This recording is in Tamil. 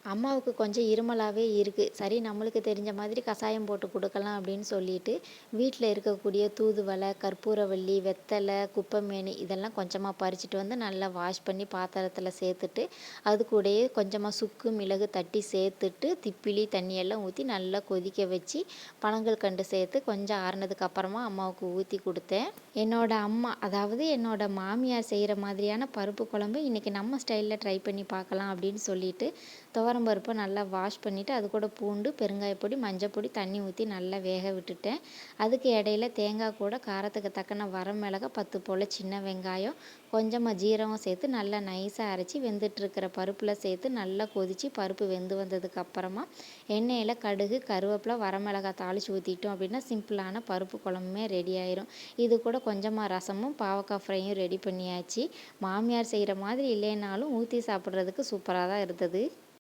அம்மாவுக்கு கொஞ்சம் இருமலாவே இருக்கு. சரி நம்மளுக்கு தெரிஞ்ச மாதிரி கசாயம் போட்டு குடுக்கலாம் அப்படின்னு சொல்லிட்டு, வீட்ல இருக்கக்கூடிய தூதுவளை, கற்பூரவள்ளி, வெத்தல, குப்பைமேனி இதெல்லாம் கொஞ்சமா பறிச்சுட்டு வந்து நல்லா வாஷ் பண்ணி பாத்திரத்தில சேர்த்துட்டு, அது கூடயே கொஞ்சமா சுக்கு, மிளகு தட்டி சேர்த்துட்டு, திப்பிலி தண்ணியெல்லாம் ஊத்தி நல்லா கொதிக்க வச்சு, பனங்கல்கண்டு சேர்த்து கொஞ்சம் ஆறுனதுக்கு அப்புறமா அம்மாவுக்கு ஊத்தி குடுத்தேன். என்னோட அம்மா, அதாவது என்னோட மாமியார் செய்ற மாதிரியான பருப்பு குழம்பு இன்னைக்கு நம்ம ஸ்டைல்ல ட்ரை பண்ணி பார்க்கலாம் அப்படின்னு சொல்லிட்டு, துவரம் பருப்பை நல்லா வாஷ் பண்ணிவிட்டு அது கூட பூண்டு, பெருங்காயப்பொடி, மஞ்சப்பொடி, தண்ணி ஊற்றி நல்லா வேக விட்டுட்டேன். அதுக்கு இடையில தேங்காய் கூட காரத்துக்கு தக்கன வரமிளகா, 10 போல் சின்ன வெங்காயம், கொஞ்சமாக ஜீரகம் சேர்த்து நல்லா நைஸாக அரைச்சி வெந்துட்டுருக்கிற பருப்பில் சேர்த்து நல்லா கொதித்து பருப்பு வெந்து வந்ததுக்கு அப்புறமா எண்ணெயில் கடுகு, கருவேப்பிலை, வரமிளகாய் தாளித்து ஊற்றிட்டோம் அப்படின்னா சிம்பிளான பருப்பு குழம்புமே ரெடி ஆயிரும். இது கூட கொஞ்சமாக ரசமும் பாவக்காய் ஃப்ரையும் ரெடி பண்ணியாச்சு. மாமியார் செய்கிற மாதிரி இல்லைனாலும் ஊற்றி சாப்பிட்றதுக்கு சூப்பராக தான் இருந்தது.